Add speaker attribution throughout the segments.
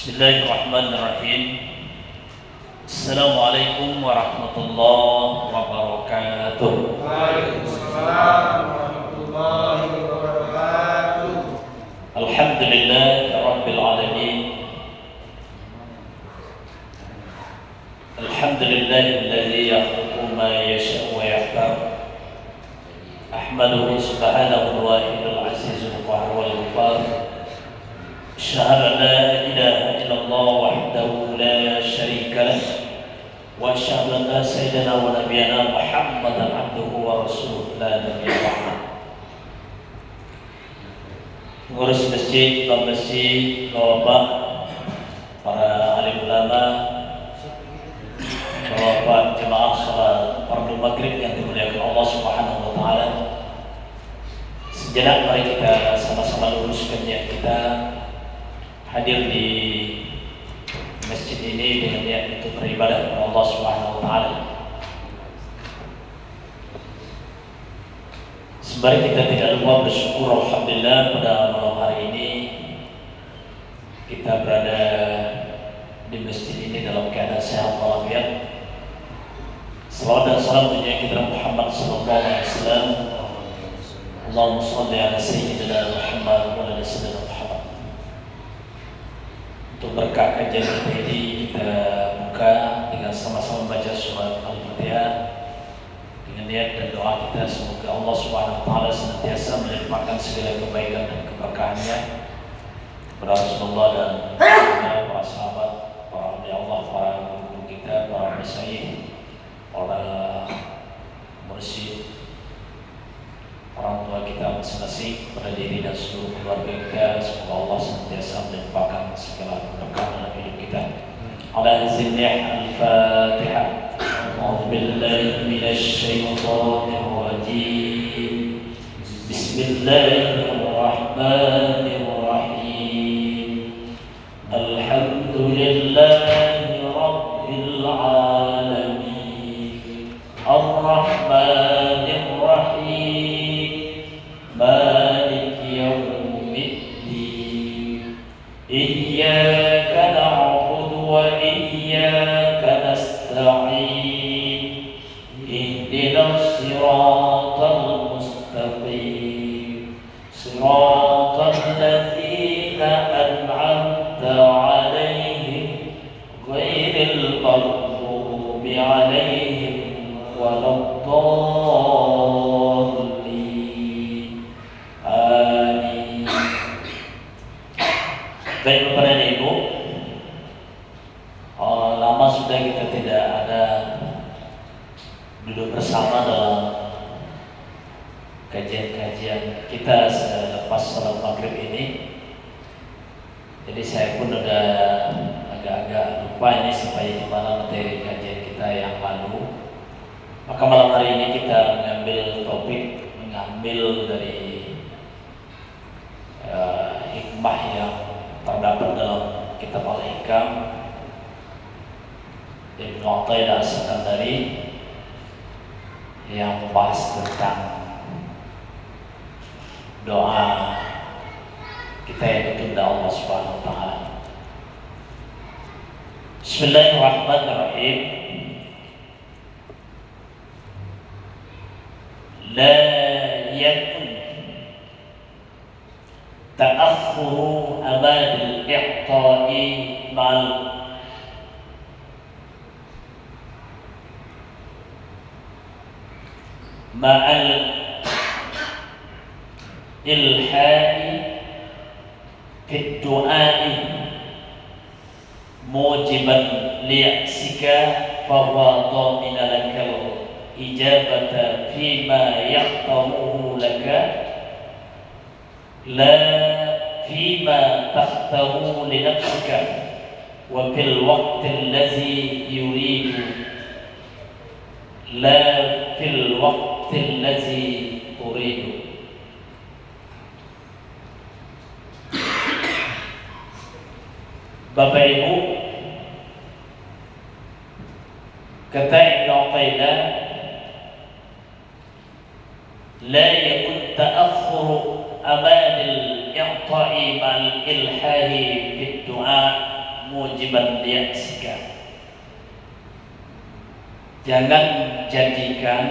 Speaker 1: Bismillahirrahmanirrahim. Assalamualaikum warahmatullahi wabarakatuh.
Speaker 2: Waalaikumsalam warahmatullahi wabarakatuh.
Speaker 1: Alhamdulillah rabbil alamin. Alhamdulillahilladzi yakhluqu ma yasha'u wa yakhtar. Ahmaduhu subhanahu wa ta'ala azizul qahhar wal ghaffar. Asyhadu an la ilaha illallah wahdahu la syarika lah wa asyhadu anna sayyidana wa nabiyyana Muhammadan abduhu wa rasuluhu la nabiyya ba'dah. Pengurus masjid, imam masjid, bapak, para alim ulama, bapak jemaah salat fardu maghrib yang dimuliakan Allah Subhanahu wa taala. Sejenak mari kita sama-sama luruskan niat kita hadir di masjid ini dengan niat untuk beribadah kepada Allah Subhanahu wa taala. Sembari kita tidak lupa bersyukur alhamdulillah pada malam hari ini kita berada di masjid ini dalam keadaan sehat walafiat. Salawat dan salam kepada kita Muhammad sallallahu alaihi wasallam. Allahumma shalli ala sayyidina Muhammad wa ala sayyidina Muhammad. Untuk berkah kajian kita ini kita buka dengan sama-sama membaca surat Al-Fatihah dengan niat dan doa kita semoga Allah Subhanahu wa taala senantiasa melimpahkan segala kebaikan dan keberkahannya kepada Rasulullah dan para sahabat, para awliya Allah, para guru kita, para masyayikh, para mursyid, orang tua kita masing-masing, pada diri dan seluruh keluarga kita. Semoga Allah senantiasa melimpahkan segala keberkahan dalam hidup kita. Ala zinih al-Fatihah. A'udzu billahi minasy syaithanir rajim. Bismillahirrahmanirrahim. Alhamdulillahi rabbil alamin. Ar-Rahmanir Rahim. مالك يوم الدين إياك نعبد وإياك نستعين اهدنا الصراط المستقيم صراط الذين أنعمت عليهم غير المغضوب عليهم ولا الضالين. Baik Bapak dan Ibu, lama sudah kita tidak ada duduk bersama dalam kajian-kajian kita selepas salat maghrib ini. Jadi saya pun udah agak-agak lupa ini supaya gimana materi kajian kita yang lalu. Maka malam hari ini kita mengambil dari hikmah yang terdapat dalam kitab Al-Hikam Ibnu Athaillah As-Sakandari yang membahas tentang doa kita yang ditunda Allah Subhanahu wa taala. Bismillahirrahmanirrahim. La yakun ta'akhkhuru amad al-i'ta'i ma'al ilha'i fi ad-du'a'i mujiban li'aksika fahuwa dhamina laka ijabata fima yahtamuhu laka لا فيما تختاره لنفسك وفي الوقت الذي يريد لا في الوقت الذي تريد. Bapak Ibu, kata Ibnu Athaillah, la yakun ta'akhkhuru أمان الإعطاء مع الإلحاح في الدعاء mujiban liyaksika. Jangan jadikan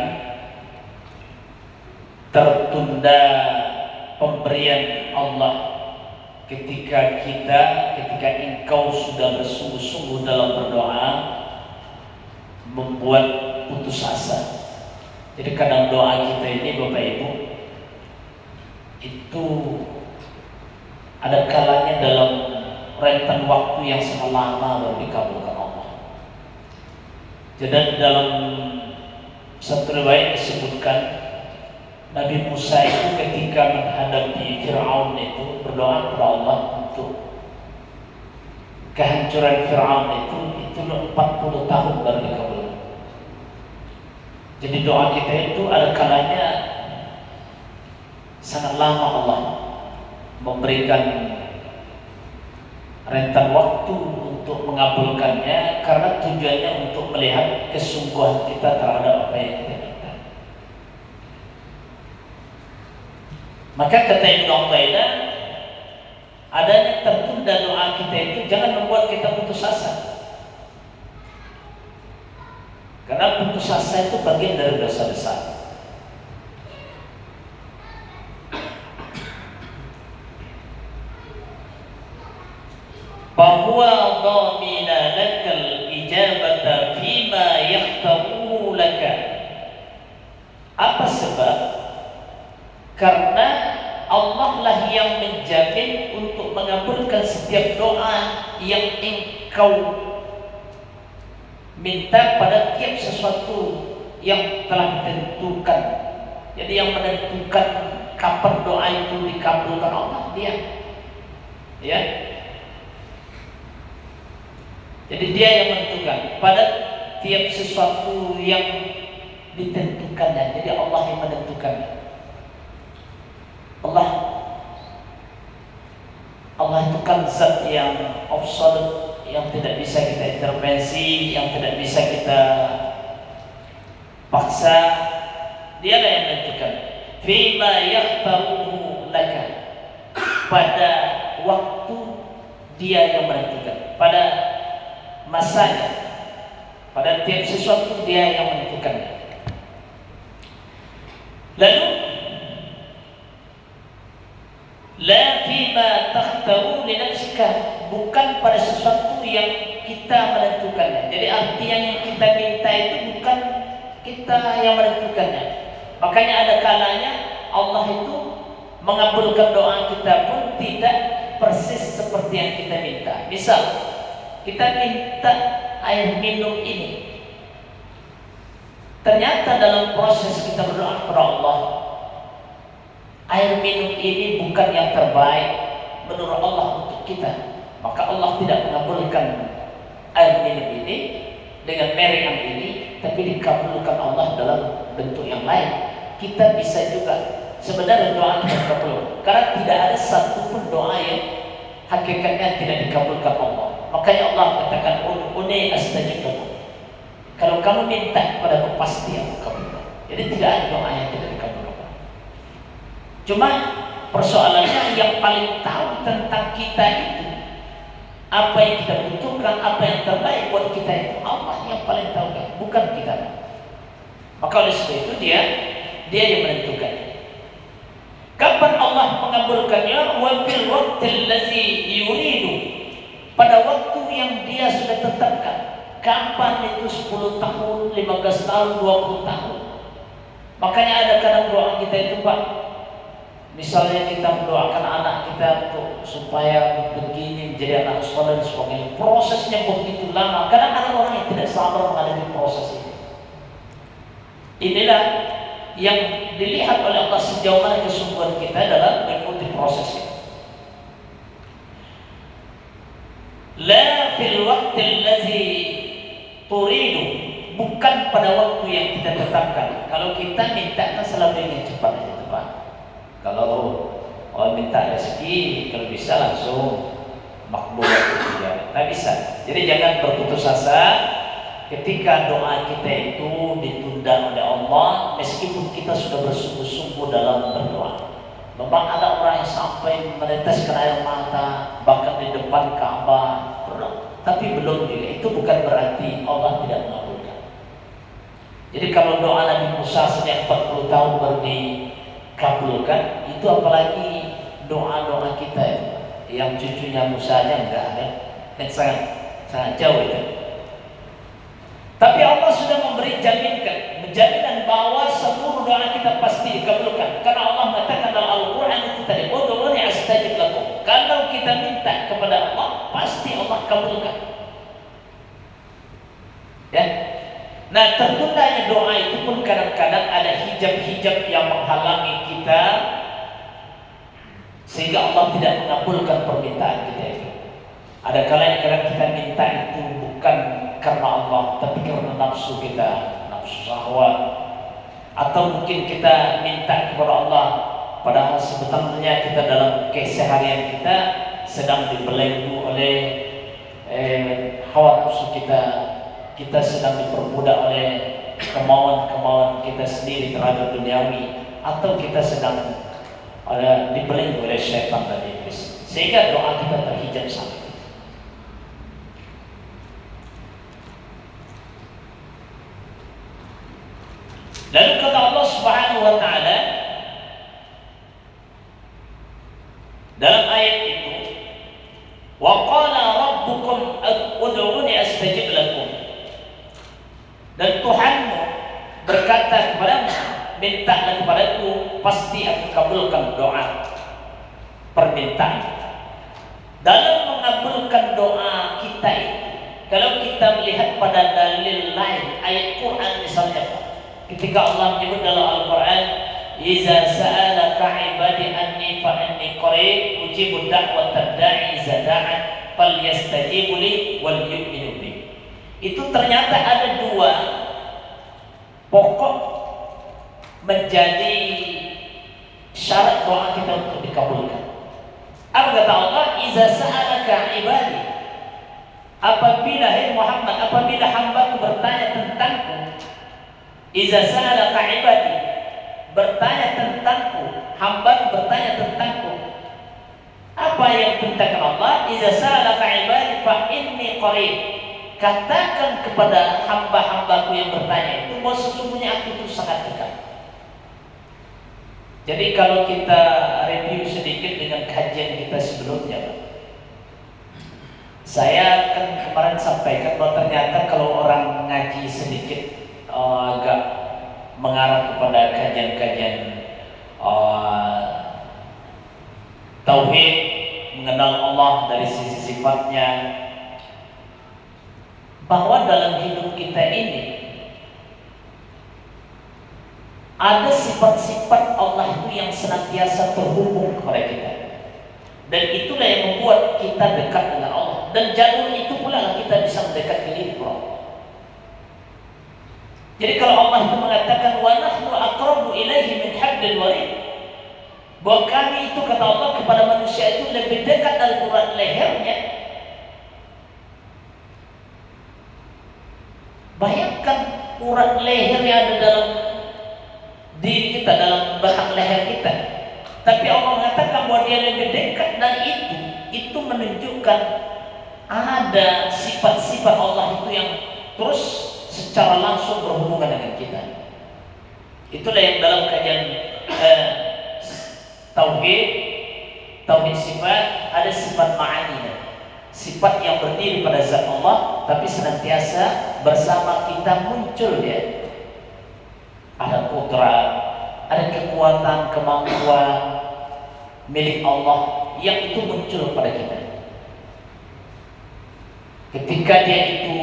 Speaker 1: tertunda pemberian Allah ketika engkau sudah bersungguh-sungguh dalam berdoa, membuat putus asa. Jadi kadang doa kita ini Bapak Ibu itu ada kalanya dalam rentan waktu yang sangat lama baru dikabulkan Allah. Jadi dalam satu riwayat disebutkan Nabi Musa itu ketika menghadapi Fir'aun itu berdoa kepada Allah untuk kehancuran Fir'aun itu 40 tahun baru dikabulkan. Jadi doa kita itu ada kalanya sangat lama Allah memberikan rentan waktu untuk mengabulkannya, karena tujuannya untuk melihat kesungguhan kita terhadap apa yang kita minta. Maka kata Ibnu Athaillah, adanya tertunda doa kita itu jangan membuat kita putus asa, karena putus asa itu bagian dari dosa besar. Bahwa dhamina lakal ijabata fima yakhtaruhu laka. Apa sebab? Karena Allah lah yang menjamin untuk mengabulkan setiap doa yang engkau minta pada tiap sesuatu yang telah ditentukan. Jadi yang menentukan kapan doa itu dikabulkan Allah, Dia. Ya. Jadi Dia yang menentukan pada tiap sesuatu yang ditentukannya. Jadi Allah yang menentukannya. Allah itu kan zat yang absolut, yang tidak bisa kita intervensi, yang tidak bisa kita paksa. Dialah yang menentukan. Fima yakhtaruhu laka. Pada waktu Dia yang menentukan. Pada masanya, pada tiap sesuatu Dia yang menentukannya. Lalu la fima takhtaru li nafsika, bukan pada sesuatu yang kita menentukannya. Jadi artinya yang kita minta itu bukan kita yang menentukannya. Makanya ada kalanya Allah itu mengabulkan doa kita pun tidak persis seperti yang kita minta. Misal kita minta air minum ini, ternyata dalam proses kita berdoa kepada Allah, air minum ini bukan yang terbaik menurut Allah untuk kita. Maka Allah tidak mengabulkan air minum ini dengan merek yang ini, tapi dikabulkan Allah dalam bentuk yang lain. Kita bisa juga sebenarnya doa kita dikabulkan, karena tidak ada satupun doa yang hakikatnya tidak dikabulkan Allah. Makanya Allah katakan ud'uni astajib lakum. Kalau kamu minta kepadaku pasti aku kabulkan. Jadi tidak ada doa yang tidak dikabulkan. Cuma persoalannya yang paling tahu tentang kita itu, apa yang kita butuhkan, apa yang terbaik buat kita itu Allah yang paling tahu, bukan kita. Maka oleh sebab itu Dia yang menentukan. Kapan Allah mengabulkannya? Wa fil waqtil ladzi yuridu, pada waktu yang Dia sudah tetapkan. Kapan itu? 10 tahun, 15 tahun, 20 tahun. Makanya ada kadang doa kita itu Pak, misalnya kita mendoakan anak kita untuk supaya begini menjadi anak soleh dan sebagainya, prosesnya begitu lama. Kadang ada orang yang tidak sabar menghadapi proses ini. Inilah yang dilihat oleh Allah sejauh mana kesungguhan kita dalam mengikuti proses ini. La fil waqtil ladzi turidu, bukan pada waktu yang kita tetapkan. Kalau kita minta kan selalu ingin cepat aja Pak. Kalau orang minta rezeki, kalau bisa langsung makbul juga. Tak bisa. Jadi jangan berputus asa ketika doa kita itu ditunda oleh Allah, meskipun kita sudah bersungguh-sungguh dalam berdoa. Memang ada orang yang sampai meneteskan air mata bahkan di depan Ka'bah berdoa. tapi belum juga. Itu bukan berarti Allah tidak mengabulkan. Jadi kalau doa Nabi Musa sejak 40 tahun baru dikabulkan, itu apalagi doa-doa kita itu. Yang cucunya Musa aja enggak ada, yang sangat jauh itu. Tapi Allah sudah memberi jaminan bahwa seluruh doa kita pasti dikabulkan. Karena Allah mengatakan dalam Al-Quran itu tadi, ud'uuni astajib lakum. Kalau kita minta kepada Allah, pasti Allah kabulkan. Ya. Nah, tertundanya doa itu pun kadang-kadang ada hijab-hijab yang menghalangi kita, sehingga Allah tidak mengabulkan permintaan kita itu. Ada kalanya kadang kita minta itu bukan karena Allah, tapi karena nafsu kita, nafsu syahwat. Atau mungkin kita minta kepada Allah, padahal sebetulnya kita dalam keseharian kita sedang dibelenggu oleh hawa nafsu kita. Kita sedang diperbudak oleh kemauan-kemauan kita sendiri terhadap duniawi, atau kita sedang dibelenggu oleh syaitan dan iblis, sehingga doa kita terhijab sama itu. Lalu kata Allah Subhanahu wa taala dalam ayat itu, wa qala rabbukum ud'uuni astajib lakum. Dan Tuhanmu berkata kepadamu, mintalah kepadaku, pasti aku kabulkan doa permintaan. Dalam mengabulkan doa kita itu, kalau kita melihat pada dalil lain, ayat Quran misalnya, ketika Allah menyebut dalam Al-Quran, iza sa'alaka ibadi anni fa anni qarib ujibu da'watad da'i iza da'an falyastajibu li wal yu'minu bi. Itu ternyata ada dua pokok menjadi syarat doa kita untuk dikabulkan. Apa kata Allah? Iza sa'alaka ibadi, apabila Muhammad, apabila hamba bertanya tentangku, iza sa'alaka ibadi, bertanya tentangku, hamba bertanya tentangku. Apa yang diperintahkan Allah? Iza sa'alaka ibadi fa inni qarib. Katakan kepada hamba-hambaku yang bertanya itu bahwa sesungguhnya aku itu sangat dekat. Jadi kalau kita review sedikit dengan kajian kita sebelumnya, saya kan kemarin sampaikan bahwa ternyata kalau orang ngaji sedikit agak mengarah kepada kajian-kajian tauhid, mengenal Allah dari sisi sifatnya, bahwa dalam hidup kita ini ada sifat-sifat Allah itu yang senantiasa terhubung kepada kita, dan itulah yang membuat kita dekat dengan Allah, dan jalur itu pula lah kita bisa mendekat diri kepada Allah. Jadi kalau Allah itu mengatakan wa nahnu aqrabu ilaihi min hablil warid, bahwa kami itu kata Allah kepada manusia itu lebih dekat dari urat lehernya. Bayangkan urat leher yang ada dalam diri kita, dalam belakang leher kita. Tapi Allah mengatakan bahwa dia lebih dekat dari itu menunjukkan ada sifat-sifat Allah itu yang terus secara langsung berhubungan dengan kita. Itulah yang dalam kajian tauhid sifat, ada sifat ma'ani, sifat yang berdiri pada zat Allah, tapi senantiasa bersama kita muncul dia. Ada kudrat, ada kekuatan, kemampuan milik Allah yang itu muncul pada kita. Ketika dia itu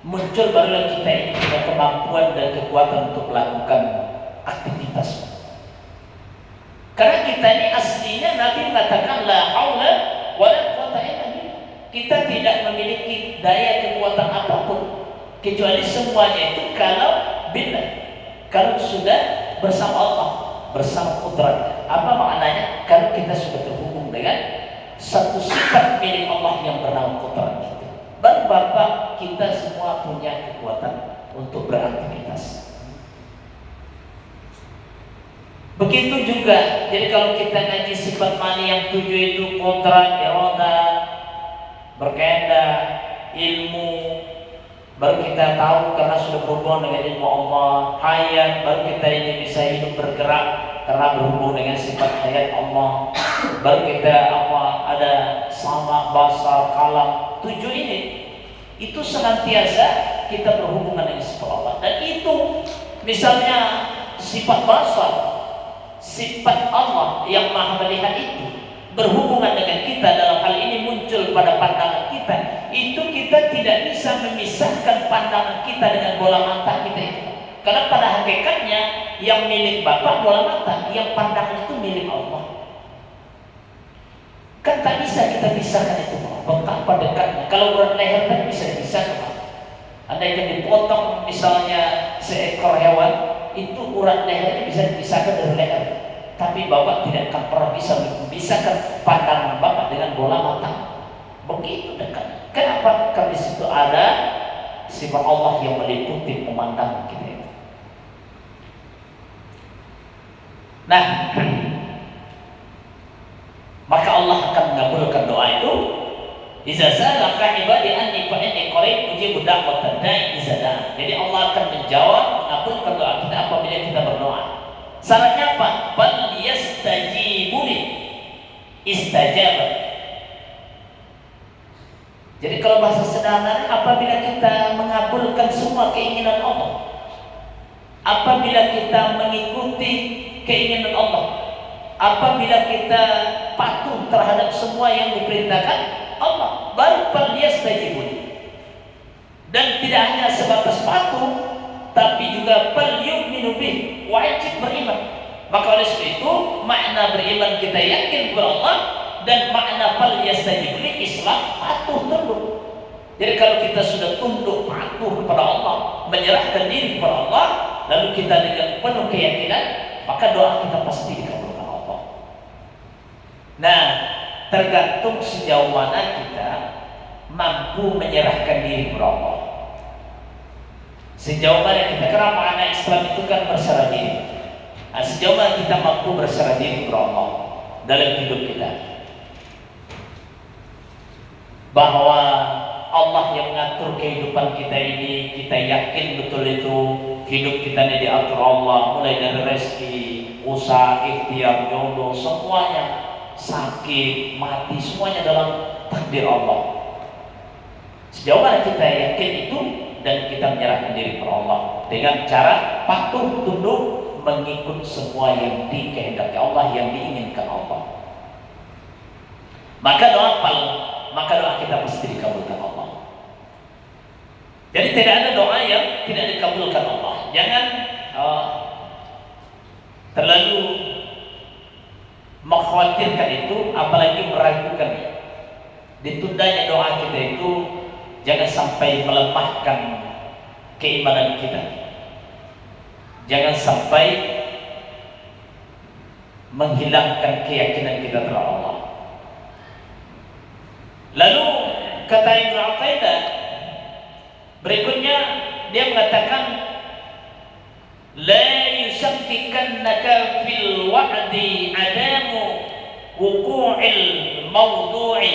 Speaker 1: muncul, barulah kita ini punya kemampuan dan kekuatan untuk melakukan aktivitas. Karena kita ini aslinya Nabi mengatakan la haula wala quwwata illa billah. Kita tidak memiliki daya kekuatan apapun kecuali semuanya itu kalau billah, kalau sudah bersama Allah, bersama kudrat. Apa maknanya? Kalau kita sudah terhubung dengan satu sifat milik Allah yang bernama kudrat itu, baru Bapak kita semua punya kekuatan untuk beraktivitas. Begitu juga, jadi kalau kita ngaji sifat mani yang 7 itu kodrat, iroda, berkaitan ilmu, baru kita tahu karena sudah berhubungan dengan ilmu Allah. Hayat, baru kita ini bisa hidup bergerak karena berhubung dengan sifat hayat Allah. Baru kita ada sama, basar, kalam. 7 ini itu senantiasa kita berhubungan dengan sifat Allah. Dan itu misalnya sifat basar, sifat Allah yang maha melihat itu berhubungan dengan kita dalam hal ini muncul pada pandangan kita, itu kita tidak bisa memisahkan pandangan kita dengan bola mata kita itu. Karena pada hakikatnya yang milik Bapak bola mata, yang pandangan itu milik Allah. Kan tak bisa kita pisahkan itu, betapa dekatnya. Kalau urat leher kan bisa dipisahkan, Pak. Andai yang dipotong misalnya seekor hewan, itu urat lehernya bisa dipisahkan dari leher. Tapi Bapak tidak akan pernah bisa memisahkan pandangan Bapak dengan bola mata. Begitu dekat. Kenapa? Karena di situ ada sifat Allah yang meliputi pemandangan kita itu. Nah, maka Allah akan mengabulkan doa itu. Iza sa'alaka ibadi anni fa inni qarib ujibu da'watad da'i iza da'a. Jadi Allah akan menjawab, mengabulkan doa kita apabila kita berdoa. Syaratnya apa? Bal yastajibu li. Istajabah. Jadi kalau bahasa sederhana, apabila kita mengabulkan semua keinginan Allah, apabila kita mengikuti keinginan Allah, apabila kita patuh terhadap semua yang diperintahkan Allah, baru yastajibu li. Dan tidak hanya sebatas patuh, tapi juga yu'minu bih, wajib beriman. Maka oleh sebab itu makna beriman kita yakin kepada Allah, dan makna yastajibu li Islam patuh tunduk. Jadi kalau kita sudah tunduk patuh kepada Allah, menyerahkan diri kepada Allah, lalu kita dengan penuh keyakinan, maka doa kita pasti dikabulkan Allah. Nah, tergantung sejauh mana kita mampu menyerahkan diri kepada Allah. Sejauh mana kita, kenapa anak Islam itu kan berserah diri. Nah, sejauh mana kita mampu berserah diri kepada Allah dalam hidup kita, bahwa Allah yang mengatur kehidupan kita ini, kita yakin betul itu hidup kita ini diatur Allah, mulai dari rezeki, usaha, ikhtiar, jodoh, semuanya, sakit, mati, semuanya dalam takdir Allah. Sejauh mana kita yakin itu dan kita menyerahkan diri kepada Allah dengan cara patuh tunduk mengikut semua yang dikehendaki Allah, yang diinginkan Allah, maka doa kita pasti dikabulkan Allah. Jadi tidak ada doa yang tidak dikabulkan Allah. Jangan terlalu mengkhawatirkan itu, apalagi meragukan. Ditundanya doa kita itu jangan sampai melemahkan keimanan kita. Jangan sampai menghilangkan keyakinan kita terhadap Allah. Lalu kata Ibnu Athaillah berikutnya, dia mengatakan la yusakkikannaka fil wa'di adamu wuqu'il mawdu'i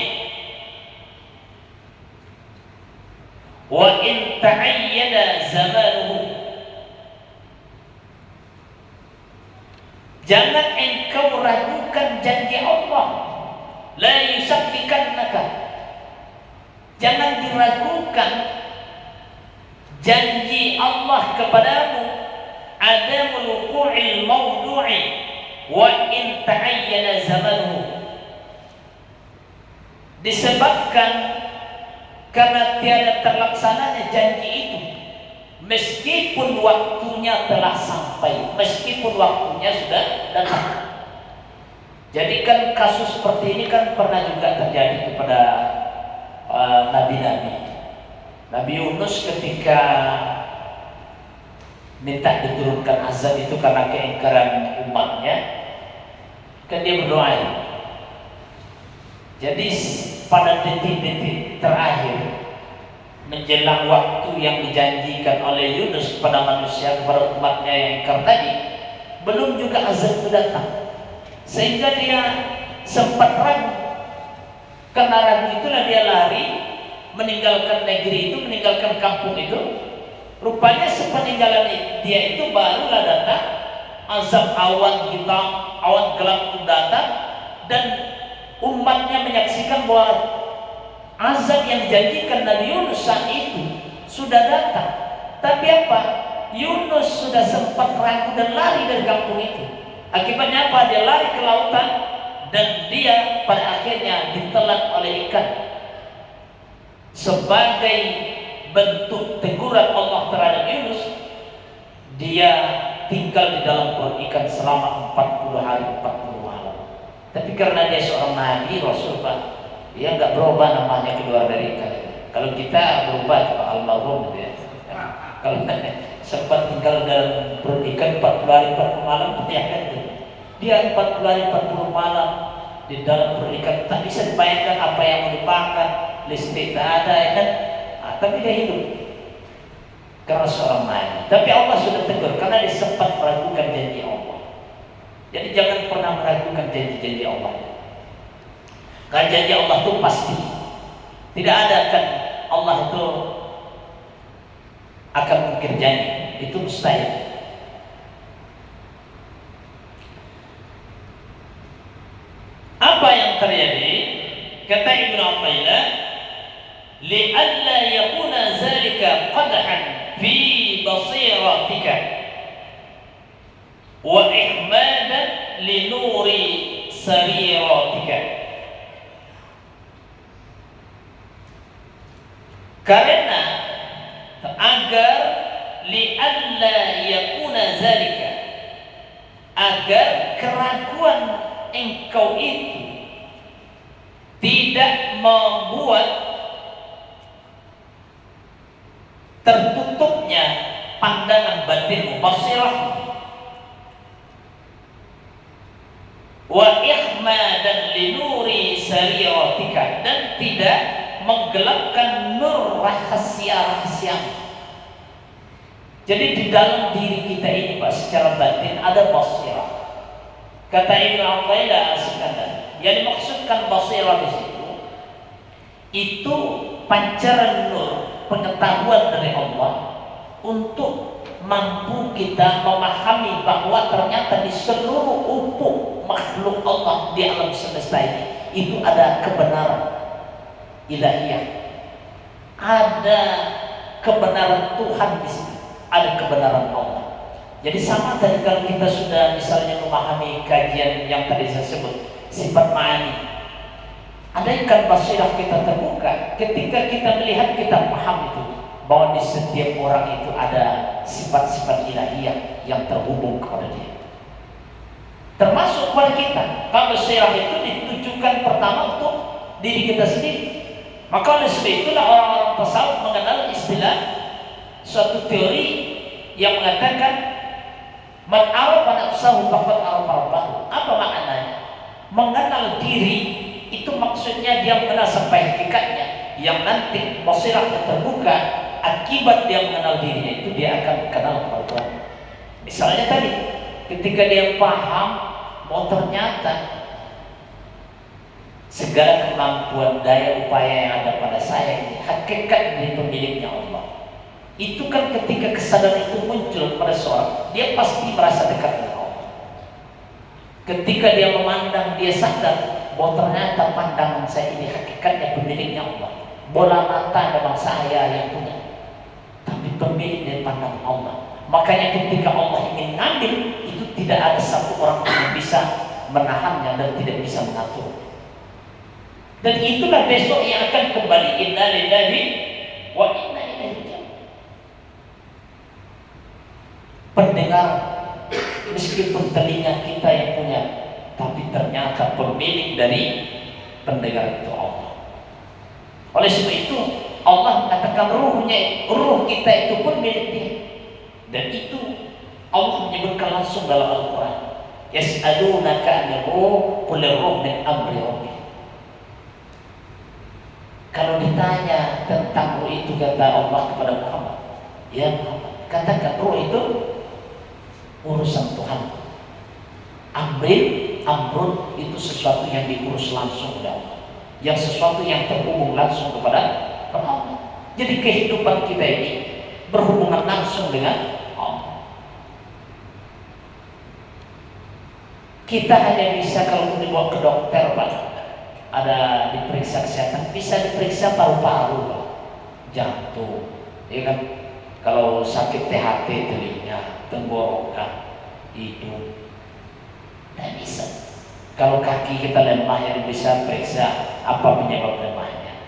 Speaker 1: wa in ta'ayyana zamanuhu. Jangan engkau ragukan janji Allah. La yusakkikannaka, jangan diragukan janji Allah kepadamu. Ada wuqu'il mawdu'i wa in ta'ayyana zamanuhu, disebabkan karena tiada terlaksananya janji itu meskipun waktunya telah sampai, meskipun waktunya sudah datang. Jadi kan kasus seperti ini kan pernah juga terjadi kepada nabi-nabi. Nabi Yunus ketika minta diturunkan azab itu karena keingkaran umatnya, kan dia berdoa. Jadi pada detik-detik terakhir menjelang waktu yang dijanjikan oleh Yunus kepada manusia, kepada umatnya yang ingkar tadi, belum juga azab itu datang, sehingga dia sempat ragu. Karena ragu itulah dia lari meninggalkan negeri itu, meninggalkan kampung itu, rupanya sepeninggalan dia itu barulah datang azab awan hitam, awan gelap itu datang, dan umatnya menyaksikan bahwa azab yang dijanjikan Nabi Yunus saat itu sudah datang. Tapi apa? Yunus sudah sempat ragu dan lari dari kampung itu. Akibatnya apa? Dia lari ke lautan dan dia pada akhirnya ditelan oleh ikan. Sebagai bentuk teguran Allah terhadap Yunus, dia tinggal di dalam perut ikan selama 40 hari 40 malam. Tapi karena dia seorang nabi rasul, Pak, dia nggak berubah namanya keluar dari ikan. Kalau kita berubah Pak almarhum gitu ya. Kalau sempat tinggal dalam perut ikan 40 hari 40 malam, ya kan itu. Dia 40 hari 40 malam di dalam perut ikan, tak bisa dibayangkan apa yang mau dimakan, listrik tak ada, ya kan? Tapi dia hidup karena seorang nabi. Tapi Allah sudah tegur karena dia sempat meragukan janji Allah. Jadi jangan pernah meragukan janji-janji Allah. Karena janji Allah itu pasti. Tidak ada kan Allah itu akan mungkir janji, itu mustahil. Apa yang terjadi? Kata Ibnu Athaillah, li'alla yakuna zalika qadhan fi basiratika wa ihmadan li nuri sariratika. Karena agar li'alla yakuna zalika, agar keraguan engkau itu tidak membuat tertutupnya pandangan batinmu, basirah, wa ihmadan li nuri sariratika, dan tidak menggelapkan nur rahasia-rahasia. Jadi di dalam diri kita ini Pak, secara batin ada basirah. Kata Ibnu Athaillah As-Sakandari, yang dimaksudkan basirah di situ itu pancaran nur, pengetahuan dari Allah untuk mampu kita memahami bahwa ternyata di seluruh ufuk makhluk Allah di alam semesta ini itu ada kebenaran ilahiyah, ada kebenaran Tuhan di situ, ada kebenaran Allah. Jadi sama tadi kalau kita sudah misalnya memahami kajian yang tadi saya sebut sifat ma'ani, andaikan basirah kita terbuka, ketika kita melihat, kita paham itu bahwa di setiap orang itu ada sifat-sifat ilahiyah yang terhubung kepada dia, termasuk kepada kita. Kalau basirah itu ditujukan pertama untuk diri kita sendiri. Maka oleh sebab itulah orang-orang tasawuf mengenal istilah suatu teori yang mengatakan man arafa nafsahu faqad arafa rabbahu. Apa maknanya? Mengenal diri itu maksudnya dia mengenal sampai hakikatnya, yang nanti basirahnya terbuka, akibat dia mengenal dirinya itu dia akan kenal kepada Tuhan. Misalnya tadi ketika dia paham bahwa ternyata segala kemampuan daya upaya yang ada pada saya ini hakikat dari pemiliknya Allah. Itu kan ketika kesadaran itu muncul pada seorang, dia pasti merasa dekat dengan Allah. Ketika dia memandang, dia sadar bahwa ternyata pandangan saya ini hakikatnya pemiliknya Allah. Bola mata memang saya yang punya, tapi pemilik dari pandangan Allah. Makanya ketika Allah ingin ngambil, itu tidak ada satu orang pun yang bisa menahannya dan tidak bisa mengatur. Dan itulah besok yang akan kembali inna lillahi wa inna ilaihi raji'un. Pendengar, meskipun telinga kita yang punya, tapi ternyata pemilik dari pendengar itu Allah. Oleh sebab itu Allah mengatakan ruh kita itu pun milik Dia. Dan itu Allah menyebutkan langsung dalam Al-Quran, yas'alunaka 'anil ruh qul ar-ruh min amri rabbi. Kalau ditanya tentang ruh itu, kata Allah kepada Muhammad, ya Muhammad, katakan ruh itu urusan Tuhan. Amrun itu sesuatu yang diurus langsung oleh Allah, yang sesuatu yang terhubung langsung kepada Allah. Jadi kehidupan kita ini berhubungan langsung dengan Allah. Kita hanya bisa kalau dibawa ke dokter, Pak, ada diperiksa kesehatan, bisa diperiksa paru-paru, Pak, jantung, ya kan? Kalau sakit THT telinga, tenggorokan, hidung, tidak bisa. Kalau kaki kita lemah, yang bisa periksa apa penyebab lemahnya.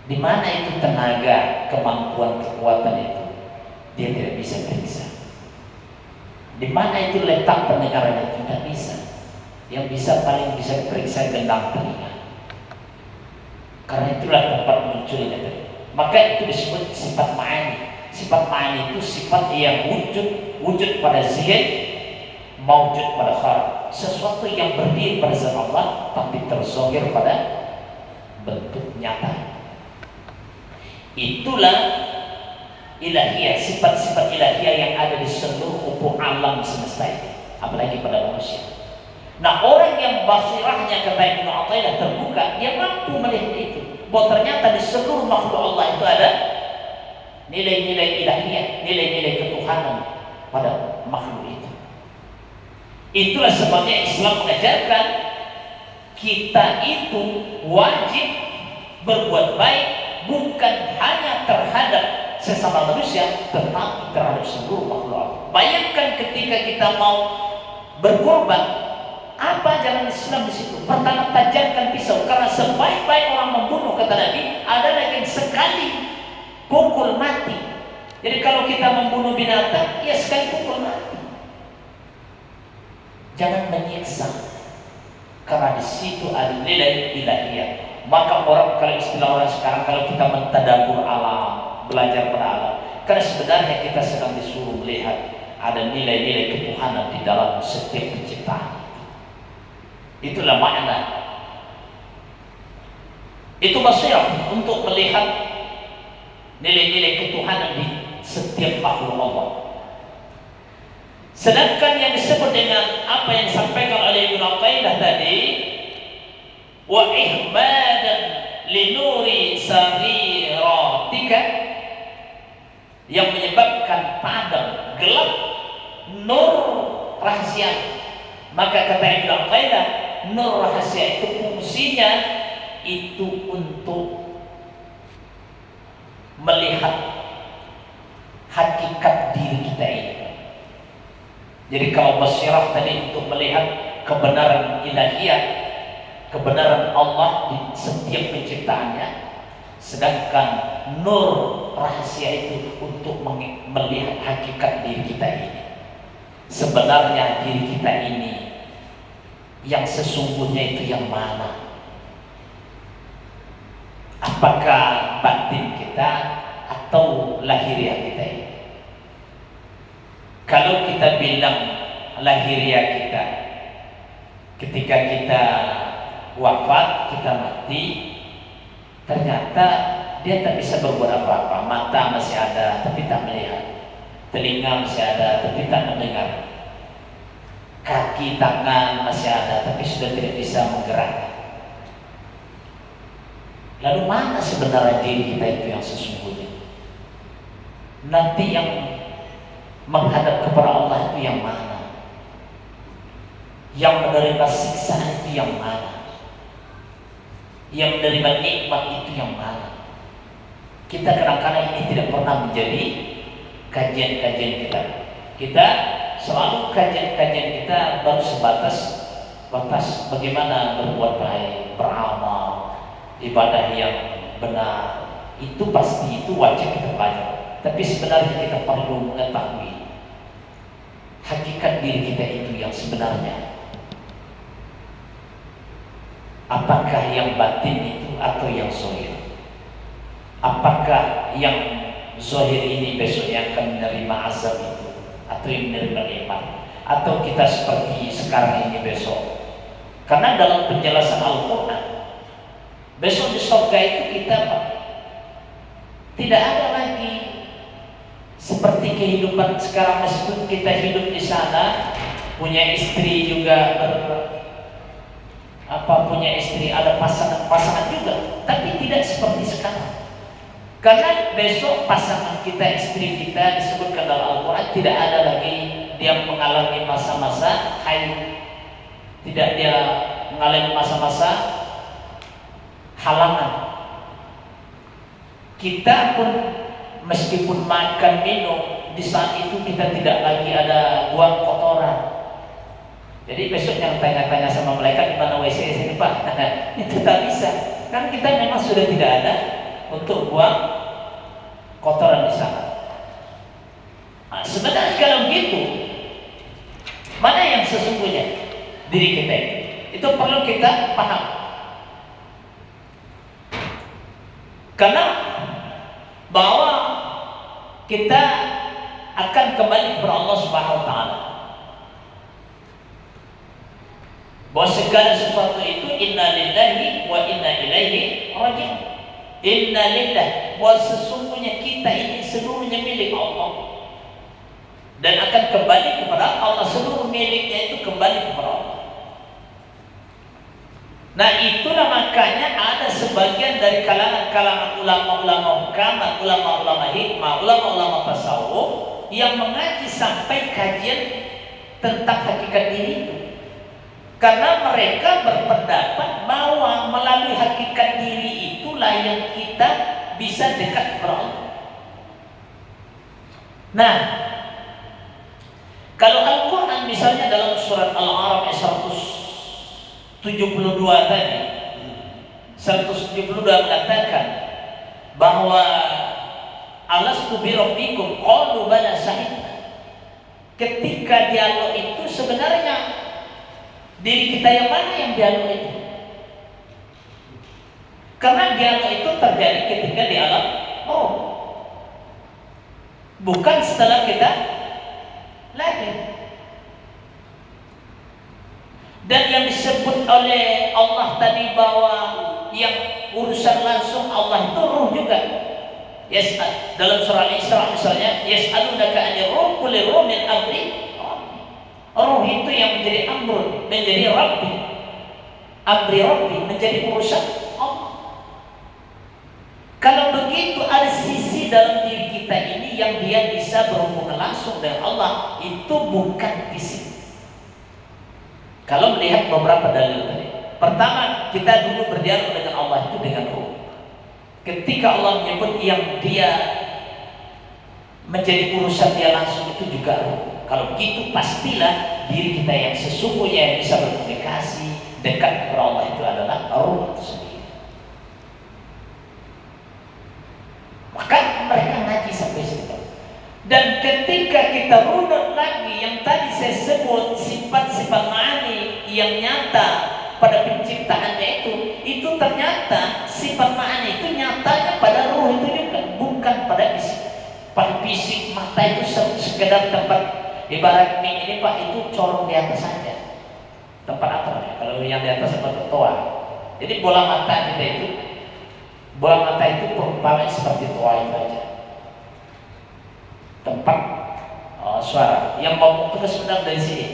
Speaker 1: Di mana itu tenaga, kemampuan, kekuatan itu, dia tidak bisa periksa. Di mana itu letak pendengaran itu, tidak bisa. Yang bisa paling bisa periksa gendang telinga. Karena itulah tempat munculnya. Maka itu disebut sifat ma'ani. Sifat ma'ani itu sifat yang wujud pada zihn, maujud pada khalq. Sesuatu yang berdiri pada zat Allah tapi terzahir pada bentuk nyata. Itulah ilahiyah, sifat-sifat ilahiyah yang ada di seluruh ufuk alam semesta ini, apalagi pada manusia. Nah, orang yang basirahnya kata Ibnu Athaillah terbuka, dia mampu melihat itu, bahwa ternyata di seluruh makhluk Allah itu ada nilai-nilai ilahiyah, nilai-nilai ketuhanan pada makhluk itu. Itulah sebabnya Islam mengajarkan kita itu wajib berbuat baik, bukan hanya terhadap sesama manusia, tetapi terhadap seluruh makhluk Allah. Bayangkan ketika kita mau berkorban, apa jalan Islam di situ? Pertama, tajamkan pisau, karena sebaik-baik orang membunuh, kata Nabi, adalah yang sekali pukul mati. Jadi kalau kita membunuh binatang, ya sekali pukul mati. Jangan menyiksa, karena di situ ada nilai ilahiyah. Maka orang, kalau istilah orang sekarang, kalau kita mentadabbur alam, belajar pada alam, karena sebenarnya kita sedang disuruh melihat ada nilai-nilai ketuhanan di dalam setiap penciptaan. Itulah makna. Itu basirah untuk melihat nilai-nilai ketuhanan di setiap makhluk Allah. Sedangkan yang disebut dengan apa yang disampaikan oleh Ibnu Athaillah tadi, wa ihmadan li nuri sariratika, yang menyebabkan padam, gelap nur rahasia. Maka kata Ibnu Athaillah, nur rahasia itu fungsinya itu untuk melihat hakikat diri kita ini. Jadi kalau basirah tadi untuk melihat kebenaran ilahiyah, kebenaran Allah di setiap penciptaannya, sedangkan nur rahasia itu untuk melihat hakikat diri kita ini. Sebenarnya diri kita ini yang sesungguhnya itu yang mana? Apakah batin kita atau lahiriah kita ini? Kalau kita bilang lahiriah kita, ketika kita wafat, kita mati, ternyata dia tak bisa berbuat apa-apa. Mata masih ada tapi tak melihat, telinga masih ada tapi tak mendengar, kaki tangan masih ada tapi sudah tidak bisa menggerakkan. Lalu mana sebenarnya diri kita itu yang sesungguhnya? Nanti yang menghadap kepada Allah itu yang mana? Yang menerima siksaan itu yang mana? Yang menerima nikmat itu yang mana? Kita kadang-kadang ini tidak pernah menjadi kajian-kajian kita. Kita selalu kajian-kajian kita baru sebatas bagaimana berbuat baik, beramal, ibadah yang benar. Itu pasti, itu wajib kita belajar. Tapi sebenarnya kita perlu mengetahui hakikat diri kita itu yang sebenarnya. Apakah yang batin itu atau yang zahir? Apakah yang zahir ini besok yang akan menerima azab itu, atau yang menerima nikmat, atau kita seperti sekarang ini besok? Karena dalam penjelasan Al-Quran, besok di surga itu kita tidak ada lagi seperti kehidupan sekarang. Meskipun kita hidup di sana, punya istri juga, punya istri, ada pasangan juga, tapi tidak seperti sekarang. Karena besok pasangan kita, istri kita disebutkan dalam Al-Quran tidak ada lagi dia mengalami masa-masa haid, tidak dia mengalami masa-masa halangan. Kita pun meskipun makan minum di saat itu kita tidak lagi ada buang kotoran. Jadi besok yang tanya-tanya sama malaikat di mana WC sini Pak, itu tak bisa. Kan kita memang sudah tidak ada untuk buang kotoran di sana. Nah, sebenarnya kalau begitu, mana yang sesungguhnya diri kita itu perlu kita paham. Karena bahwa kita akan kembali kepada Allah Subhanahu wa taala. Bahwa segala sesuatu itu inna lillahi wa inna ilaihi raji'un. Inna lillah, bahwa sesungguhnya kita ini seluruhnya milik Allah dan akan kembali kepada Allah. Seluruh miliknya itu kembali kepada Allah. Nah, itulah makanya ada sebagian dari kalangan ulama-ulama hukaman, ulama-ulama hikmah, ulama-ulama tasawuf yang mengaji sampai kajian tentang hakikat diri itu. Karena mereka berpendapat bahwa melalui hakikat diri itulah yang kita bisa dekat kepada Allah. Nah, kalau Al-Quran misalnya dalam surat Al-A'raf ayat 172 tadi, 172 mengatakan bahwa alastu bi rabbikum qalu bala syahidna. Ketika dialog itu sebenarnya diri kita yang mana yang dialog itu? Karena dialog itu terjadi ketika di alam roh, bukan setelah kita lahir. Dan yang disebut oleh Allah tadi bahwa yang urusan langsung Allah itu ruh juga. Dalam surah Al-Isra misalnya, yas'alunaka 'anil ruh qul ruh min amri. Ruh itu yang menjadi amr, menjadi rabbi. Amri rabbi menjadi urusan Allah. Kalau begitu ada sisi dalam diri kita ini yang dia bisa berhubungan langsung dengan Allah, itu bukan fisik. Kalau melihat beberapa dalil tadi, pertama kita dulu berdialog dengan Allah itu dengan ruh. Ketika Allah menyebut yang dia menjadi urusan dia langsung itu juga ruh. Kalau begitu pastilah diri kita yang sesungguhnya yang bisa berkomunikasi dekat kepada Allah itu adalah ruh itu sendiri. Maka mereka ngaji sampai situ. Dan ketika kita runut lagi yang tadi saya sebut sifat-sifat ma'ani yang nyata pada penciptaannya itu ternyata sifat ma'ani itu nyatanya pada ruh itu juga, bukan pada fisik. Pada fisik mata itu sekedar tempat. Ibarat mie ini Pak, itu corong di atas saja. Tempat apa ya? Kalau yang di atas tempat toa. Jadi bola mata kita itu, bola mata itu perumpamaan seperti toa itu aja. Tempat suara yang mau itu sebenarnya dari sini.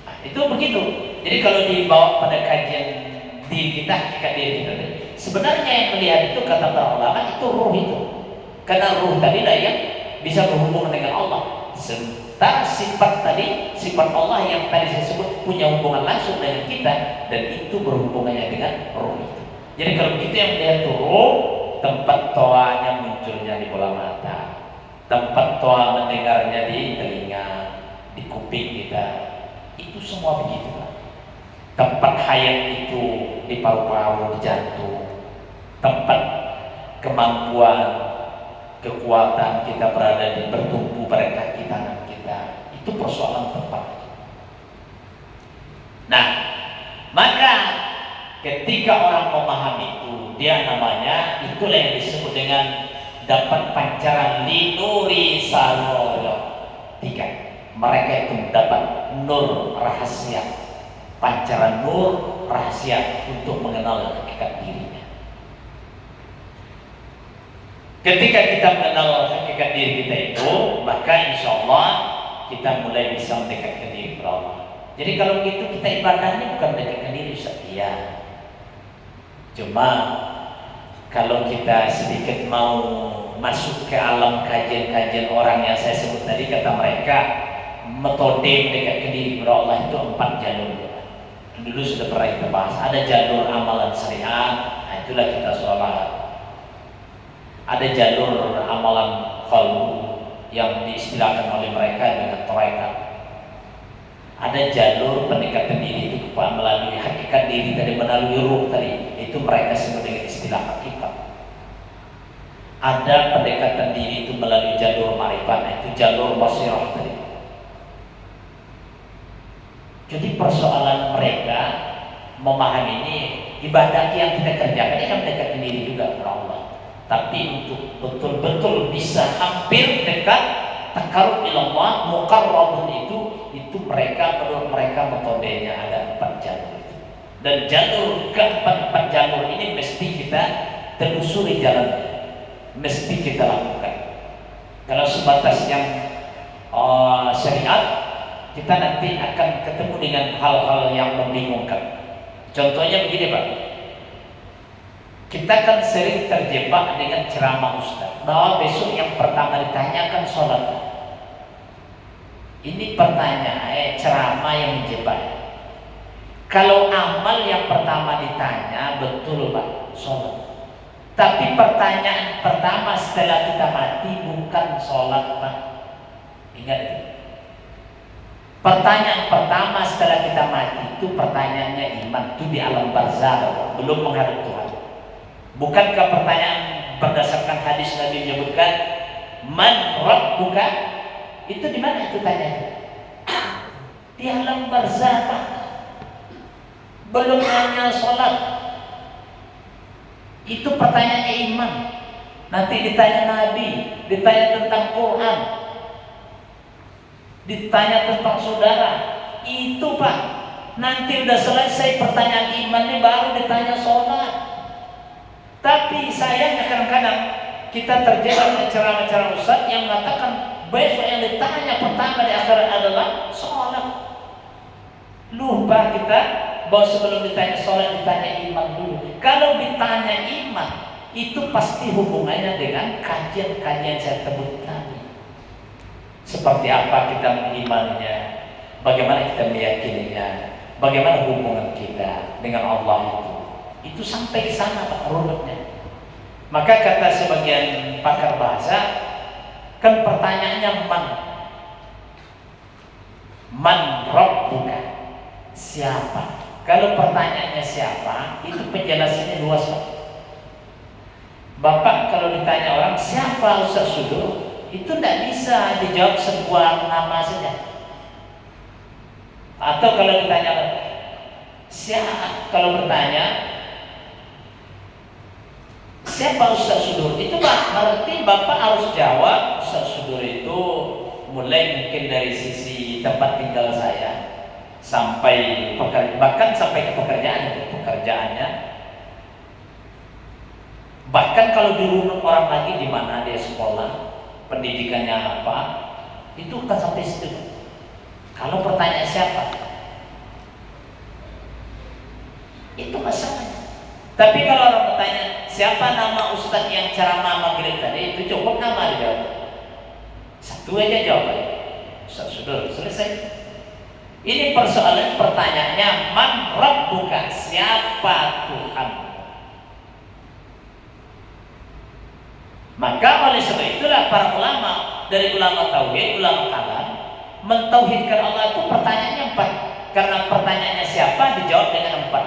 Speaker 1: Nah, itu begitu. Jadi kalau dibawa pada kajian diri kita, hakikat diri kita, sebenarnya yang melihat itu kata para ulama itu ruh itu. Karena ruh tadi lah yang bisa berhubungan dengan Allah. Sementara sifat tadi, sifat Allah yang tadi saya sebut punya hubungan langsung dengan kita dan itu berhubungannya dengan ruh itu. Jadi kalau begitu yang melihat ruh, tempat toanya munculnya di bola mata, tempat toa mendengarnya di telinga, di kuping kita, itu semua begitu Pak. Tempat hayat itu di paru-paru, di jantung, tempat kemampuan kekuatan kita berada di bertumpu pada kaki tangan kita, itu persoalan tempat. Nah, maka ketika orang memahami itu, dia namanya itulah yang disebut dengan dapat pancaran linuri saroro. Tiga, mereka itu mendapat nur rahasia, pancaran nur rahasia untuk mengenal hakikat dirinya. Ketika kita mengenal hakikat diri kita itu, maka insya Allah kita mulai bisa mendekatkan diri kepada Allah. Jadi kalau gitu kita ibadahnya bukan mendekatkan diri, Ustaz. Iya. Cuma kalau kita sedikit mau masuk ke alam kajian-kajian orang yang saya sebut tadi, kata mereka metode mendekatkan diri kepada Allah itu 4 jalur. Dulu sudah pernah kita bahas. Ada jalur amalan syariat, nah itulah kita sholat. Ada jalur amalan qalbu yang diistilahkan oleh mereka dengan tarekat. Ada jalur pendekatan diri itu melalui hakikat diri tadi, melalui ruh tadi, itu mereka sebut dengan istilah hakikat. Ada pendekatan diri itu melalui jalur marifat, itu jalur basirah tadi. Jadi persoalan mereka memahami ini, ibadah yang kita kerjakan ini kan mendekatkan diri juga kepada Allah. Tapi untuk betul-betul bisa hampir dekat, takarrub ilallah, muqarrabun itu mereka, menurut mereka metodenya ada 4 jalur itu. Dan jalur ke-4 jalur ini mesti kita telusuri jalannya, mesti kita lakukan. Kalau sebatas yang syariat, kita nanti akan ketemu dengan hal-hal yang membingungkan. Contohnya begini Pak, kita kan sering terjebak dengan ceramah Ustaz bahwa besok yang pertama ditanyakan sholat. Ini pertanyaan ceramah yang menjebak. Kalau amal yang pertama ditanya, betul Pak, sholat. Tapi pertanyaan pertama setelah kita mati bukan sholat Pak. Ingat itu. Pertanyaan pertama setelah kita mati itu pertanyaannya iman, itu di alam barzakh, belum menghadap Tuhan. Bukankah pertanyaan berdasarkan hadis Nabi menyebutkan man rabbuka? Itu di mana itu tanya? Di alam barzakh. Belum nanya sholat. Itu pertanyaannya iman. Nanti ditanya Nabi, ditanya tentang Quran, ditanya tentang saudara. Itu Pak, nanti udah selesai pertanyaan iman ini baru ditanya sholat. Tapi sayangnya kadang-kadang kita terjebak dengan ceramah-ceramah Ustaz yang mengatakan besok yang ditanya pertama di akhirat adalah sholat. Lupa kita bahwa sebelum ditanya sholat ditanya iman dulu. Kalau ditanya iman, itu pasti hubungannya dengan kajian-kajian saya sebut tadi. Seperti apa kita mengimaninya, bagaimana kita meyakininya, bagaimana hubungan kita dengan Allah itu sampai ke sana Pak runutnya. Maka kata sebagian pakar bahasa, kan pertanyaannya man rabbuka, siapa? Kalau pertanyaannya siapa, itu penjelasannya luas Pak. Bapak kalau ditanya orang siapa Ustaz Sudur, itu tidak bisa dijawab sebuah nama saja. Atau kalau ditanya siapa, kalau bertanya siapa Ustaz Sudur, itu berarti Bapak harus jawab Ustaz Sudur itu mulai mungkin dari sisi tempat tinggal saya sampai bahkan sampai ke pekerjaannya. Bahkan kalau dirunut orang lagi di mana dia sekolah, pendidikannya apa, itu kan sampai situ. Kalau pertanyaan siapa, itu masalahnya. Tapi kalau orang bertanya siapa nama Ustadz yang ceramah maghrib tadi, itu cukup nama dijawab. Satu aja jawabannya, Ustadz Sudur, selesai. Ini persoalan pertanyaannya man rabbuka, siapa Tuhan. Maka oleh sebab itulah para ulama, dari ulama tauhid, ulama kalam, mentauhidkan Allah itu pertanyaannya 4. Karena pertanyaannya siapa dijawab dengan 4.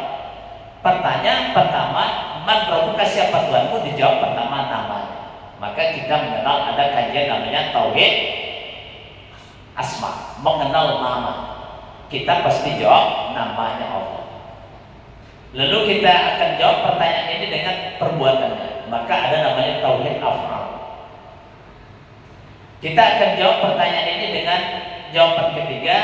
Speaker 1: Pertanyaan pertama, man rabbuka, siapa Tuhanmu, dijawab pertama namanya. Maka kita mengenal ada kajian namanya tauhid asma, mengenal nama. Kita pasti jawab namanya Allah. Lalu kita akan jawab pertanyaan ini dengan perbuatannya. Maka ada namanya tauhid af'al. Kita akan jawab pertanyaan ini dengan jawaban ketiga,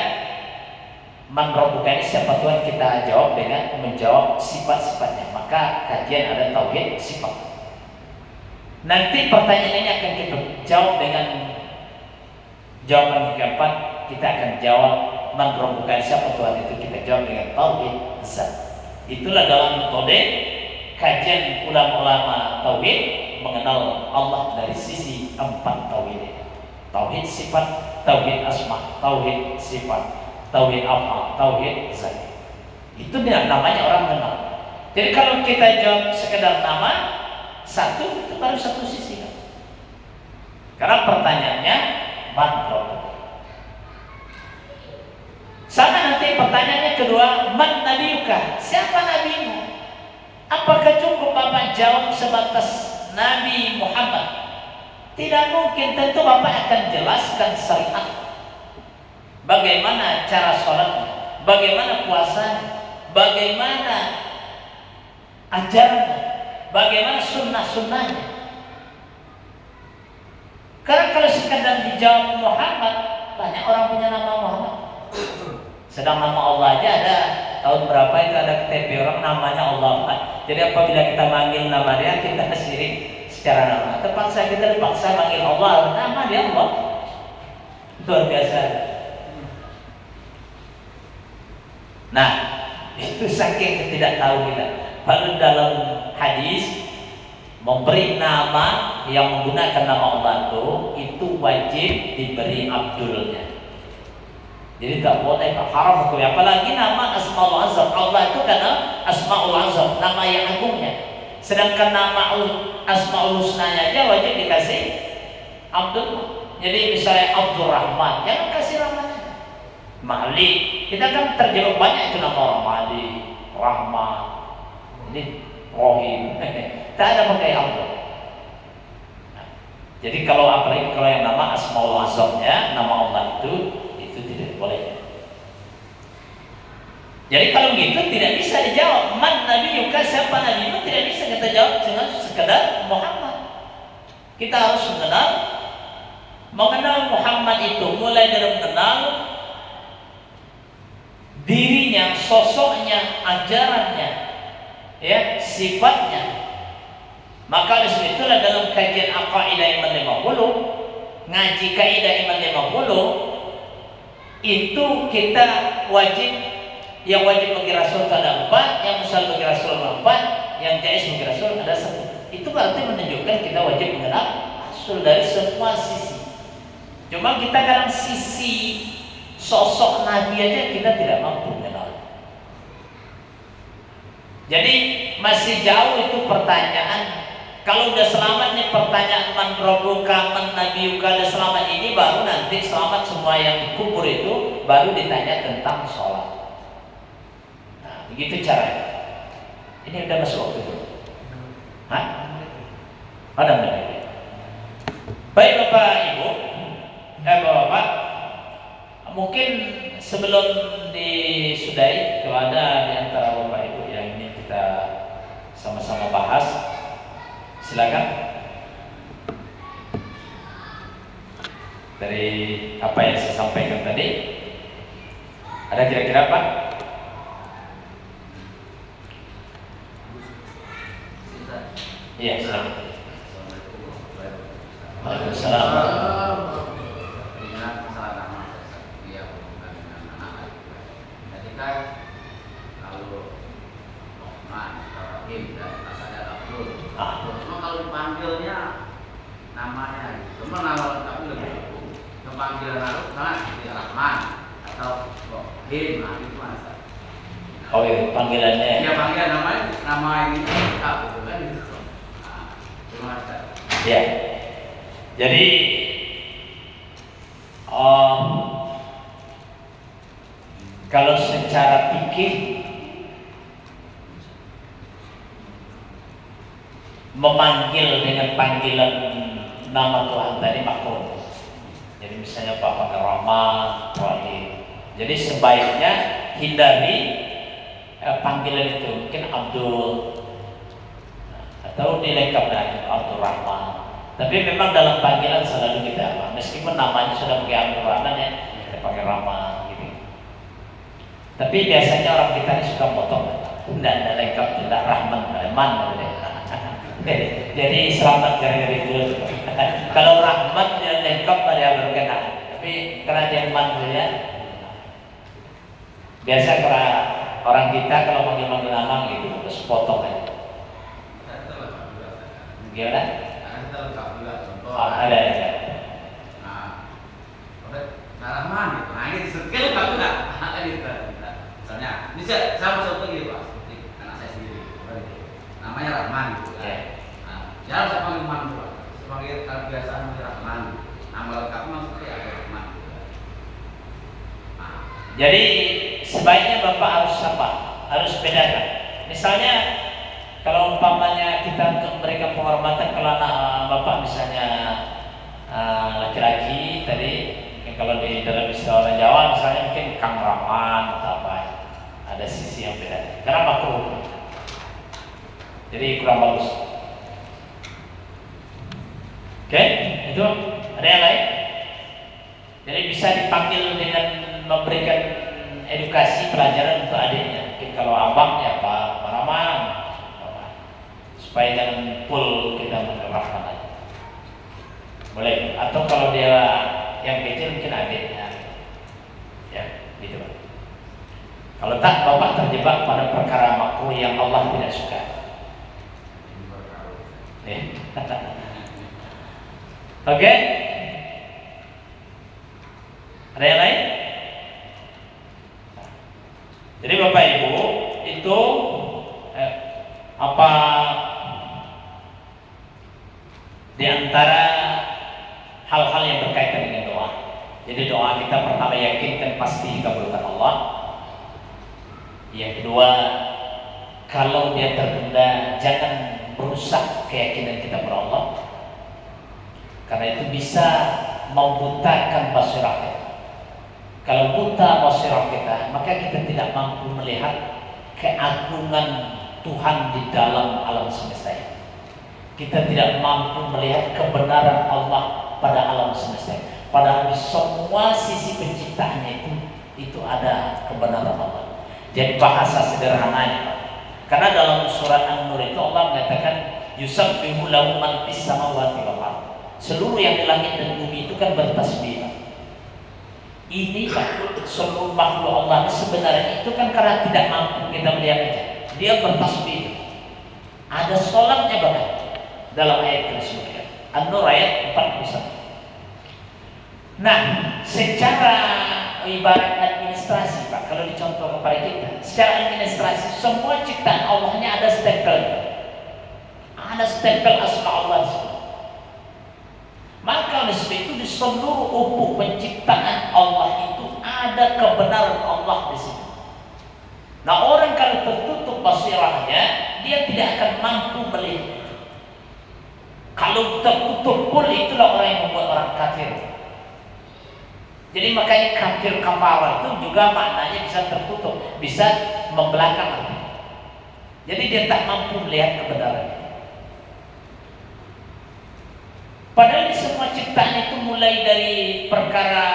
Speaker 1: man rabbuka, siapa Tuhan, kita jawab dengan menjawab sifat-sifatnya. Maka kajian ada tauhid sifat. Nanti pertanyaan ini akan kita jawab dengan jawaban keempat. Kita akan jawab man rabbuka, siapa Tuhan itu, kita jawab dengan tauhid zat. Itulah dalam metode kajian ulama-ulama tauhid mengenal Allah dari sisi 4 tauhid. Tauhid sifat, tauhid asma, tauhid sifat, tauhid af'al, tauhid zat. Itu dia namanya orang mengenal. Jadi kalau kita jawab sekedar nama satu, itu baru satu sisi. Karena pertanyaannya man rabbuka. Sama nanti pertanyaannya kedua, man nabiyuka? Siapa nabimu? Apakah cukup Bapak jawab sebatas Nabi Muhammad? Tidak mungkin, tentu Bapak akan jelaskan syariat. Bagaimana cara sholatnya, bagaimana puasanya, bagaimana ajarannya, bagaimana sunnah-sunnahnya. Karena kalau sekadar dijawab Muhammad, banyak orang punya nama Muhammad. Sedang nama Allah aja ada tahun berapa itu ada KTP orang namanya Allah. Jadi apabila kita manggil nama dia, kita syirik secara nama. Terpaksa kita dipaksa manggil Allah, nama dia Allah. Luar biasa. Nah, itu saking ketidaktahuan kita. Lalu dalam hadis memberi nama yang menggunakan nama Allah itu wajib diberi abdulnya. Jadi tak boleh haram hukum. Apalagi nama Asmaul Azam. Allah itu karena Asmaul Azam, nama yang agungnya. Sedangkan nama Asmaul Husnanya aja wajib dikasih Abdul. Jadi misalnya Abdul Rahman, jangan kasih namanya Malik. Kita kan terjebak banyak itu nama orang Malik, Rahman, ini Rohim. Tak ada pakai Abdul. Jadi kalau apalagi kalau yang nama Asmaul Azamnya, nama Allah itu tidak boleh. Jadi kalau gitu tidak bisa dijawab man nabiyuka, siapa nabimu, tidak bisa kita jawab dengan sekedar Muhammad. Kita harus mengenal Muhammad itu mulai dari mengenal dirinya, sosoknya, ajarannya, ya, sifatnya. Maka oleh sebab itulah dalam kajian Aqaidah Iman 50, ngaji kaidah Iman 50, itu kita wajib, yang wajib bagi Rasul ada 4, yang musal bagi Rasul 4, yang jais bagi Rasul ada 1. Itu berarti menunjukkan kita wajib mengenal Rasul dari semua sisi. Cuma kita kadang sisi sosok Nabi aja kita tidak mampu mengenal. Jadi masih jauh itu pertanyaan. Kalau udah selamat nih pertanyaan man rabbuka, man nabiyuka, udah selamat ini, baru nanti selamat semua yang dikubur itu, baru ditanya tentang sholat. Nah, begitu caranya. Ini udah masuk waktu itu. Hah? Ada menit. Baik Bapak Ibu, Bapak, mungkin sebelum disudahi, kalau ada di antara Bapak Ibu yang ini kita sama-sama bahas, silakan. Dari apa yang saya sampaikan tadi, ada kira-kira apa? Iya, silakan. Waalaikumsalam.
Speaker 3: Jadi kan kalau Rahman, Rahim dan ada Abdul. Cuma kalau dipanggilnya namanya, cuma nama tapi lebih cukup. Panggilan harus salah seperti Rahman atau Rahim, nah itu masa.
Speaker 1: Oh iya, panggilannya.
Speaker 3: Ya panggilan namanya, nama ini tak betul kan itu. Terima kasih.
Speaker 1: Ya. Jadi kalau secara pikir memanggil dengan panggilan nama Tuhan tadi makruh. Jadi misalnya Pak pakai Rahman, Rahim. Jadi sebaiknya hindari panggilan itu, mungkin Abdul atau dilengkap dengan Abdul Rahman. Tapi memang dalam panggilan selalu kita apa? Meskipun namanya sudah pakai Abdul Rahman ya, kita pakai Rahman gitu. Tapi biasanya orang kita ini suka potong, tidak ada lengkap, tidak Rahman, Rahman. Jadi selamat dari dulu. Kalau Rahmat dia lengkap dia berkenan. Tapi karena dia Man ya. Biasa karena orang kita kalau manggil nama gitu terus potong aja. Gimana?
Speaker 3: Karena kita lengkap juga contoh.
Speaker 1: Ada.
Speaker 3: Nah, Rahman gitu. Nah ini disebutkan lengkap juga. Kan gitu. Misalnya, ini saya mau contoh gitu Pak, seperti anak saya sendiri. Namanya Rahman gitu kan. Nah, jarang saya panggil Man Pak. Sebagai kebiasaan panggil Rahman. Nama lengkapnya maksudnya ada Rahman. Nah,
Speaker 1: jadi sebaiknya Bapak harus apa? Harus bedakan. Misalnya kalau umpamanya kita untuk memberikan penghormatan kalau anak Bapak misalnya laki-laki tadi, kalau di dalam istilah orang Jawa misalnya mungkin Kang Rahman atau apa, ada sisi yang beda. Karena makruh, jadi kurang bagus. Oke, itu ada yang lain. Jadi bisa dipanggil dengan memberikan edukasi pelajaran untuk adiknya. Mungkin kalau abang ya Pak Rahman, supaya jangan full kita menerapkan aja. Boleh. Atau kalau dia yang kecil mungkin adiknya. Ya, gitu Pak. Kalau tak Bapak terjebak pada perkara makruh yang Allah tidak suka. Oke. Ada yang lain? Jadi Bapak Ibu itu apa di antara hal-hal yang berkaitan dengan doa. Jadi doa kita pertama yakinkan pasti dikabulkan Allah. Yang kedua, kalau dia tertunda jangan merusak keyakinan kita pada Allah. Karena itu bisa membutakan basirah kita. Kalau buta basirah kita, maka kita tidak mampu melihat keagungan Tuhan di dalam alam semesta ini. Kita tidak mampu melihat kebenaran Allah pada alam semesta ini. Padahal di semua sisi penciptaannya itu ada kebenaran Allah. Jadi bahasa sederhananya, karena dalam surat An-Nur itu Allah mengatakan yusabbihu lahu man fis samawati wal ardh. Seluruh yang di langit dan bumi itu kan bertasbih. Ini seluruh makhluk Allah sebenarnya itu kan karena tidak mampu kita melihatnya. Dia bertasbih. Ada sholatnya bahkan dalam ayat tersebut. An-Nur ayat 41. Nah, secara ibarat administrasi Pak, kalau dicontoh kepada kita, secara administrasi semua ciptaan Allahnya ada stempel. Ada stempel asma Allah. Maka oleh sebab itu di seluruh ufuk penciptaan Allah itu ada kebenaran Allah di situ. Nah, orang kalau tertutup basirahnya, dia tidak akan mampu melihat. Kalau tertutup pun itulah orang yang membuat orang kafir. Jadi makanya kafir kafara itu juga maknanya bisa tertutup, bisa membelakang. Jadi dia tak mampu melihat kebenaran. Padahal di semua ciptaan itu mulai dari perkara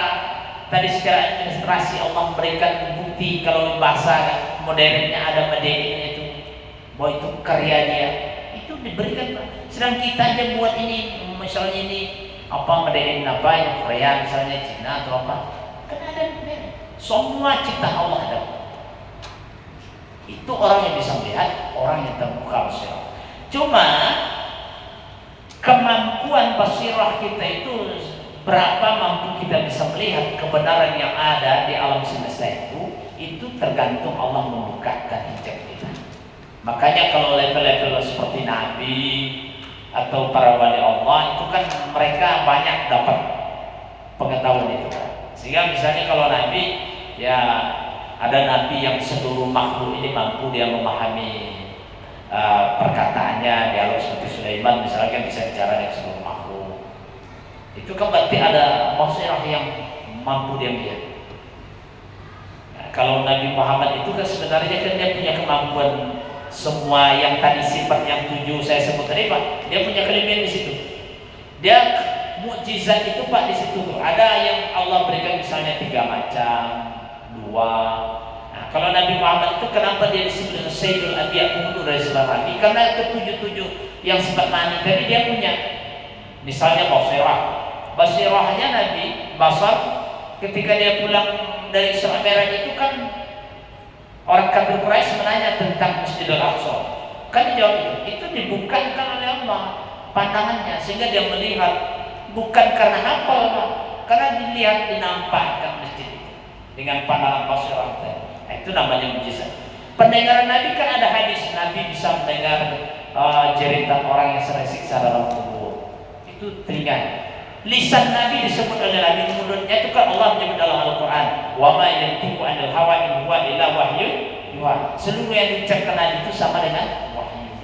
Speaker 1: tadi secara administrasi Allah memberikan bukti kalau bahasa modernnya ada medenya itu bahwa itu karya dia itu diberikan. Sedang kita aja buat ini misalnya ini apa medein apa yang Korea misalnya Cina atau apa kan ada semua ciptaan Allah ada. Itu orang yang bisa melihat, orang yang terbuka basirah. Cuma kemampuan basirah kita itu berapa mampu kita bisa melihat kebenaran yang ada di alam semesta itu tergantung Allah membukakan hijab kita. Makanya kalau level-level seperti Nabi atau para wali Allah itu kan mereka banyak dapat pengetahuan itu. Sehingga misalnya kalau Nabi ya ada Nabi yang seluruh makhluk ini mampu dia memahami perkataannya, dialog seperti Sulaiman misalnya bisa bicara dengan seluruh makhluk. Itu kan berarti ada basirah yang mampu dia melihat. Nah, kalau Nabi Muhammad itu kan sebenarnya kan dia punya kemampuan semua yang tadi sifat yang 7 saya sebut tadi Pak, dia punya kelebihan di situ. Dia mukjizat itu Pak di situ. Ada yang Allah berikan misalnya 3 macam, 2. Nah, kalau Nabi Muhammad itu kenapa dia disebut Sayyidul Anbiya pembunuh dari segala nabi? Karena ke-7 yang sifat mani tadi dia punya. Misalnya basirah. Basirahnya Nabi basar ketika dia pulang dari Isra Mi'raj itu kan orang kafir Quraisy menanya tentang Masjidil Aqsa. Kan jawab itu dibukakan oleh Allah. pandangannya, sehingga dia melihat bukan karena hafal, Pak, karena dilihat dinampakkan masjid itu dengan pandangan basiran. Itu namanya mukjizat. Pendengaran Nabi kan ada hadis, Nabi bisa mendengar jeritan orang yang sedang siksa dalam kubur. Itu telinga. Lisan Nabi disebut oleh Nabi, mulutnya itu kan Allah menyebut dalam Al-Quran, wa ma yantiqu 'anil hawa in huwa illa wahyun yuha. Seluruh yang diucapkan Nabi itu sama dengan wahyu.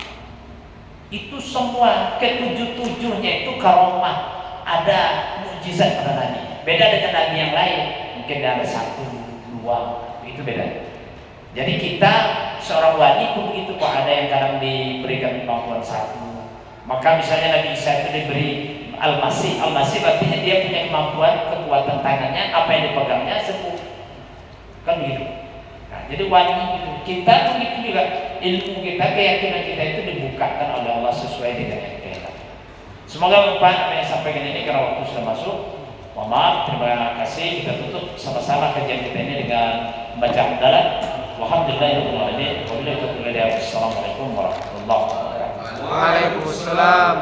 Speaker 1: Itu semua ketujuh-tujuhnya itu karomah, ada mukjizat pada Nabi. Beda dengan Nabi yang lain, mungkin ada 1, 2, itu beda. Jadi kita seorang wali pun begitu, kok ada yang kadang diberikan kemampuan 1. Maka misalnya Nabi Isa itu diberi Al-Masih artinya dia punya kemampuan, kekuatan tangannya, apa yang dipegangnya sembuh. Kan begitu. Nah, jadi wali itu kita begitu juga, ilmu kita, keyakinan kita itu dibukakan oleh Allah sesuai dengan yang kita. Semoga Bapak apa yang sampaikan ini karena waktu sudah masuk. Mohon maaf, terima kasih. Kita tutup sama-sama kajian kita ini dengan membaca hamdalah. Walhamdulillahirabbil alamin. Wabillahi taufiq. Wassalamualaikum warahmatullahi wabarakatuh.
Speaker 2: Waalaikumsalam.